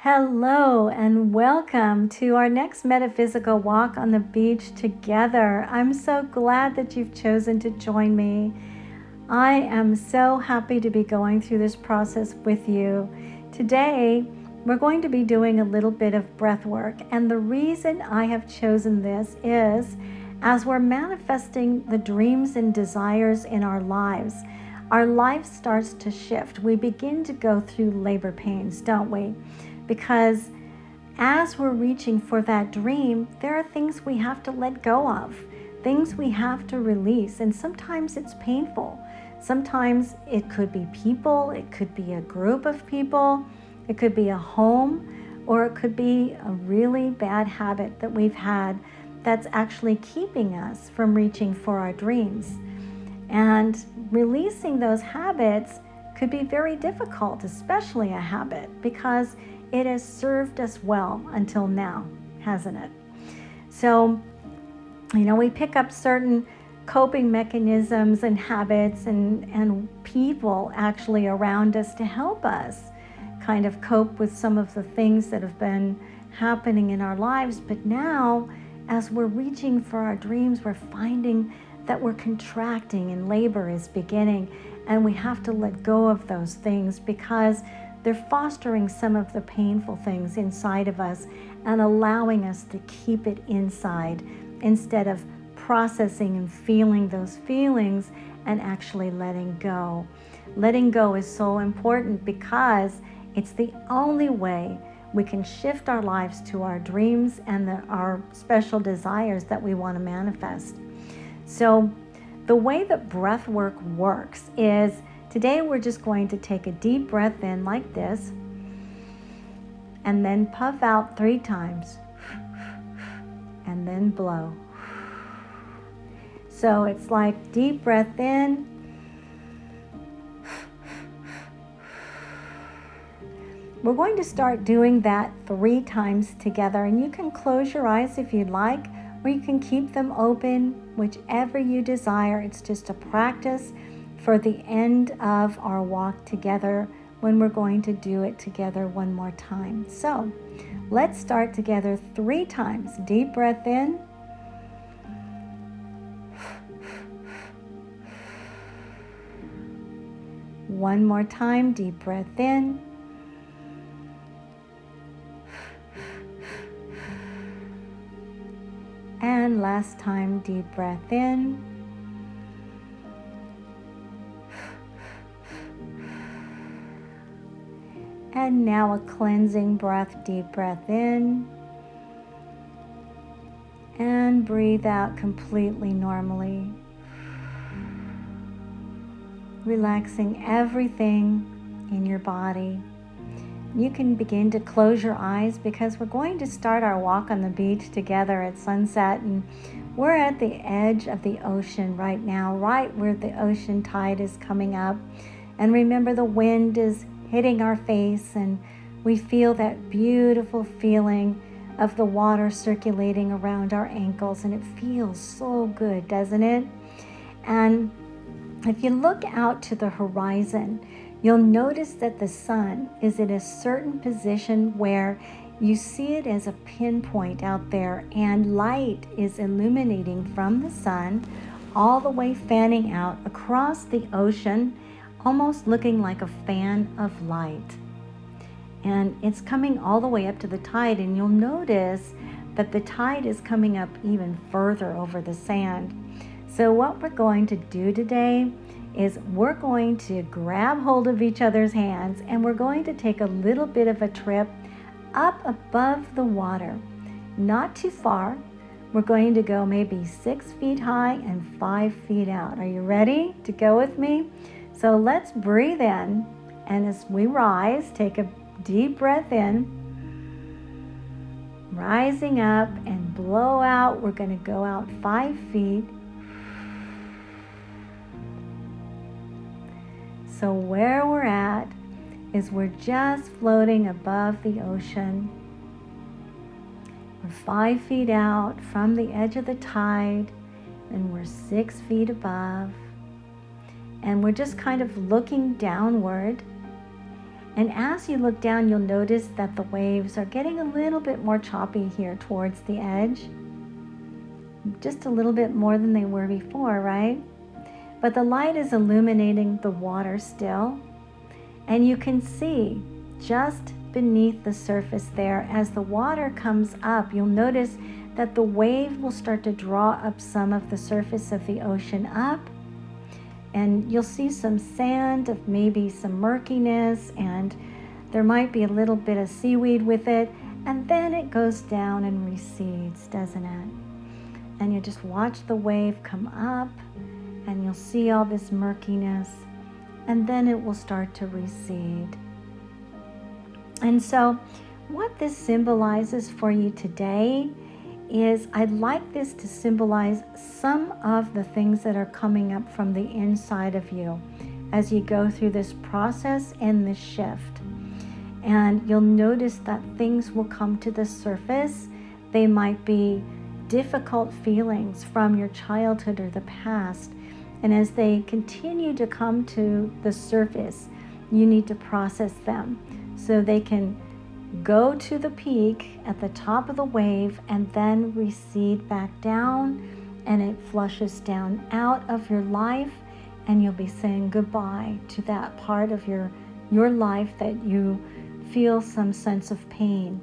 Hello and welcome to our next metaphysical walk on the beach together. I'm so glad that you've chosen to join me. I am so happy to be going through this process with you. Today, we're going to be doing a little bit of breath work, and the reason I have chosen this is as we're manifesting the dreams and desires in our life starts to shift. We begin to go through labor pains, don't we? Because as we're reaching for that dream, there are things we have to let go of, things we have to release, and sometimes it's painful. Sometimes it could be people, it could be a group of people, it could be a home, or it could be a really bad habit that we've had that's actually keeping us from reaching for our dreams. And releasing those habits could be very difficult, especially a habit, because it has served us well until now, hasn't it? So, we pick up certain coping mechanisms and habits and people actually around us to help us kind of cope with some of the things that have been happening in our lives. But now, as we're reaching for our dreams, we're finding that we're contracting and labor is beginning, and we have to let go of those things because they're fostering some of the painful things inside of us and allowing us to keep it inside instead of processing and feeling those feelings and actually letting go. Letting go is so important because it's the only way we can shift our lives to our dreams and our special desires that we want to manifest. So the way that breath work works is today we're just going to take a deep breath in like this and then puff out 3 times and then blow. So it's like deep breath in, we're going to start doing that 3 times together, and you can close your eyes if you'd like, or you can keep them open, whichever you desire. It's just a practice for the end of our walk together when we're going to do it together one more time. So let's start together 3 times. Deep breath in. One more time, deep breath in. And last time, deep breath in. And now a cleansing breath, deep breath in. And breathe out completely normally. Relaxing everything in your body. You can begin to close your eyes because we're going to start our walk on the beach together at sunset, and we're at the edge of the ocean right now, right where the ocean tide is coming up. And remember, the wind is hitting our face and we feel that beautiful feeling of the water circulating around our ankles, and it feels so good, doesn't it? And if you look out to the horizon, you'll notice that the sun is in a certain position where you see it as a pinpoint out there, and light is illuminating from the sun all the way fanning out across the ocean, almost looking like a fan of light. And it's coming all the way up to the tide, and you'll notice that the tide is coming up even further over the sand. So what we're going to do today is we're going to grab hold of each other's hands, and we're going to take a little bit of a trip up above the water, not too far. We're going to go maybe 6 feet high and 5 feet out. Are you ready to go with me? So let's breathe in, and as we rise, take a deep breath in, rising up, and blow out. We're going to go out 5 feet. So where we're at is we're just floating above the ocean. We're 5 feet out from the edge of the tide, and we're 6 feet above. And we're just kind of looking downward. And as you look down, you'll notice that the waves are getting a little bit more choppy here towards the edge. Just a little bit more than they were before, right? But the light is illuminating the water still. And you can see just beneath the surface there, as the water comes up, you'll notice that the wave will start to draw up some of the surface of the ocean up. And you'll see some sand, of maybe some murkiness, and there might be a little bit of seaweed with it. And then it goes down and recedes, doesn't it? And you just watch the wave come up, and you'll see all this murkiness, and then it will start to recede. And so what this symbolizes for you today is, I'd like this to symbolize some of the things that are coming up from the inside of you as you go through this process and this shift. And you'll notice that things will come to the surface. They might be difficult feelings from your childhood or the past. And as they continue to come to the surface, you need to process them so they can go to the peak at the top of the wave and then recede back down, and it flushes down out of your life, and you'll be saying goodbye to that part of your life that you feel some sense of pain.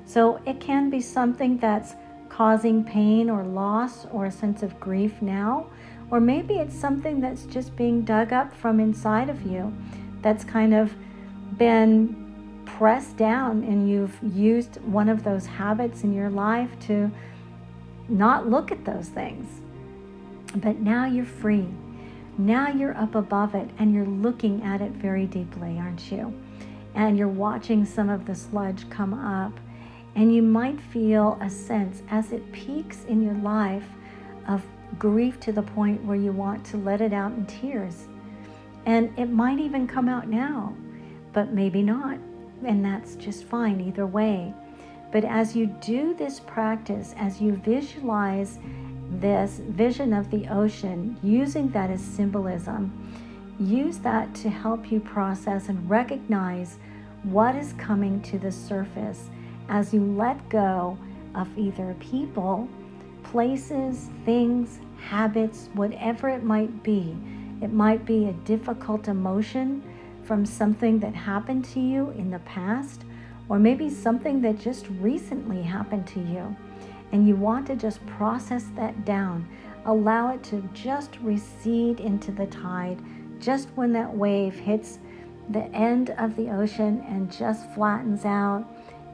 So it can be something that's causing pain or loss or a sense of grief now, or maybe it's something that's just being dug up from inside of you that's kind of been pressed down, and you've used one of those habits in your life to not look at those things. But now you're free. Now you're up above it, and you're looking at it very deeply, aren't you? And you're watching some of the sludge come up, and you might feel a sense as it peaks in your life of grief to the point where you want to let it out in tears. And it might even come out now, but maybe not. And that's just fine either way. But as you do this practice, as you visualize this vision of the ocean, using that as symbolism, use that to help you process and recognize what is coming to the surface as you let go of either people, places, things, habits, whatever it might be. It might be a difficult emotion from something that happened to you in the past, or maybe something that just recently happened to you, and you want to just process that down. Allow it to just recede into the tide just when that wave hits the end of the ocean and just flattens out.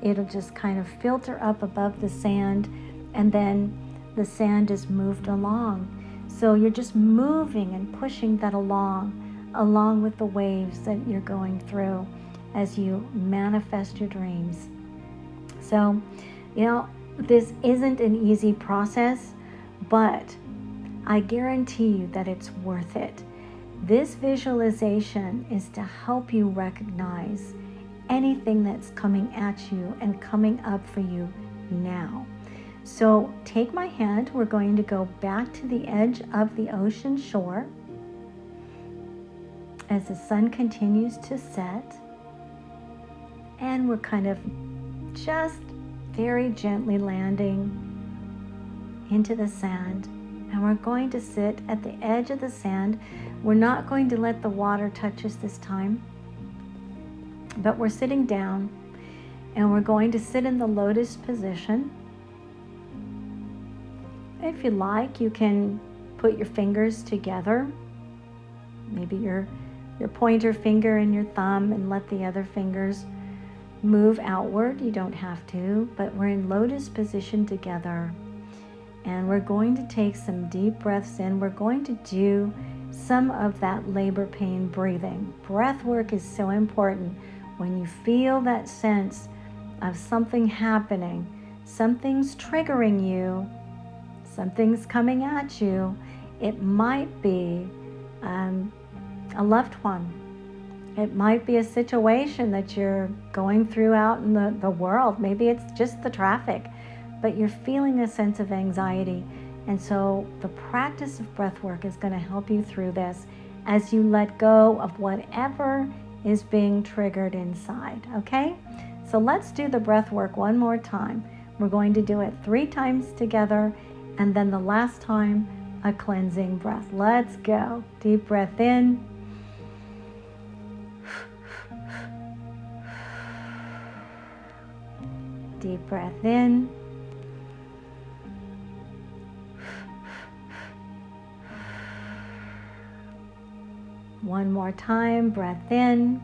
It'll just kind of filter up above the sand, and then the sand is moved along. So you're just moving and pushing that along with the waves that you're going through as you manifest your dreams. So, this isn't an easy process, but I guarantee you that it's worth it. This visualization is to help you recognize anything that's coming at you and coming up for you now. So take my hand. We're going to go back to the edge of the ocean shore as the sun continues to set, and we're kind of just very gently landing into the sand, and we're going to sit at the edge of the sand. We're not going to let the water touch us this time, but we're sitting down, and we're going to sit in the lotus position. If you like, you can put your fingers together, maybe your pointer finger and your thumb, and let the other fingers move outward. You don't have to, but we're in lotus position together. And we're going to take some deep breaths in. We're going to do some of that labor pain breathing. Breath work is so important. When you feel that sense of something happening, something's triggering you, something's coming at you, it might be a loved one. It might be a situation that you're going through out in the world. Maybe it's just the traffic, but you're feeling a sense of anxiety. And so the practice of breath work is going to help you through this as you let go of whatever is being triggered inside, okay? So let's do the breath work one more time. We're going to do it 3 times together, and then the last time, a cleansing breath. Let's go. Deep breath in. Deep breath in. One more time, breath in.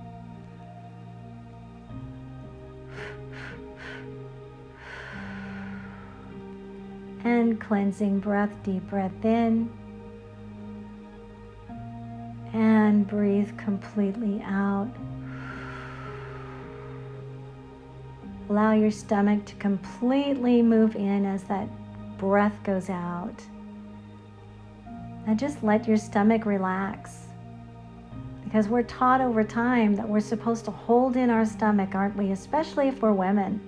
And cleansing breath, deep breath in. And breathe completely out. Allow your stomach to completely move in as that breath goes out. And just let your stomach relax. Because we're taught over time that we're supposed to hold in our stomach, aren't we? Especially if we're women.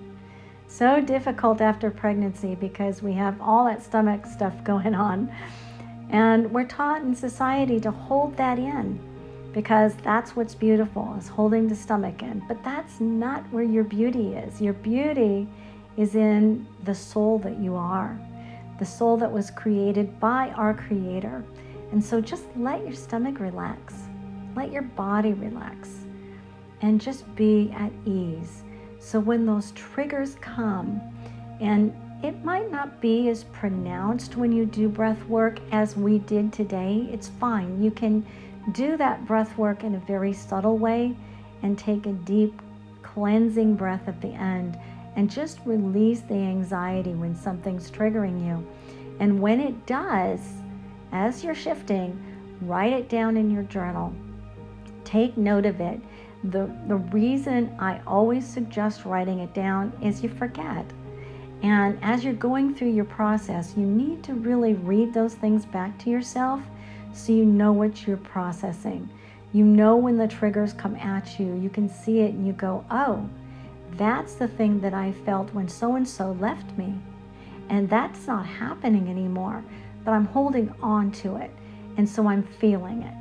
So difficult after pregnancy because we have all that stomach stuff going on. And we're taught in society to hold that in because that's what's beautiful, is holding the stomach in. But that's not where your beauty is. Your beauty is in the soul that you are, the soul that was created by our Creator. And so just let your stomach relax. Let your body relax and just be at ease. So when those triggers come, and it might not be as pronounced when you do breath work as we did today, it's fine. You can do that breath work in a very subtle way and take a deep cleansing breath at the end and just release the anxiety when something's triggering you. And when it does, as you're shifting, write it down in your journal. Take note of it. The reason I always suggest writing it down is you forget. And as you're going through your process, you need to really read those things back to yourself so you know what you're processing. You know when the triggers come at you, you can see it and you go, oh, that's the thing that I felt when so-and-so left me. And that's not happening anymore, but I'm holding on to it. And so I'm feeling it.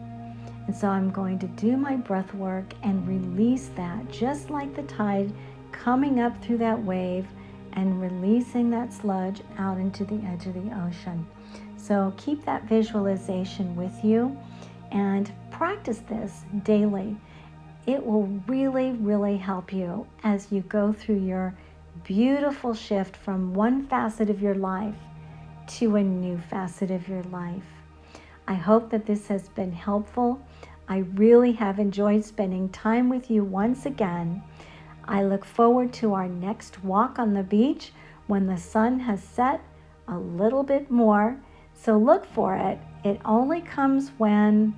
And so I'm going to do my breath work and release that, just like the tide coming up through that wave and releasing that sludge out into the edge of the ocean. So keep that visualization with you and practice this daily. It will really, really help you as you go through your beautiful shift from one facet of your life to a new facet of your life. I hope that this has been helpful. I really have enjoyed spending time with you once again. I look forward to our next walk on the beach when the sun has set a little bit more. So look for it. It only comes when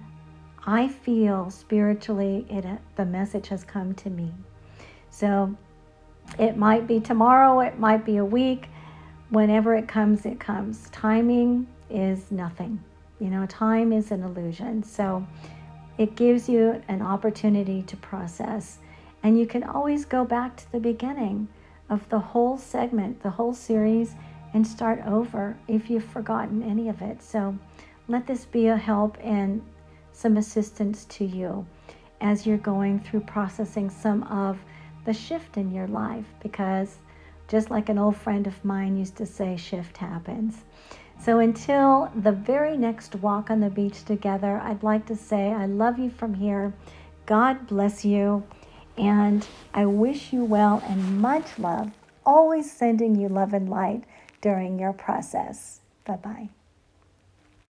I feel spiritually the message has come to me. So it might be tomorrow, it might be a week. Whenever it comes, it comes. Timing is nothing. Time is an illusion. So it gives you an opportunity to process. And you can always go back to the beginning of the whole segment, the whole series, and start over if you've forgotten any of it. So let this be a help and some assistance to you as you're going through processing some of the shift in your life, because just like an old friend of mine used to say, shift happens. So until the very next walk on the beach together, I'd like to say I love you from here. God bless you. And I wish you well and much love, always sending you love and light during your process. Bye-bye.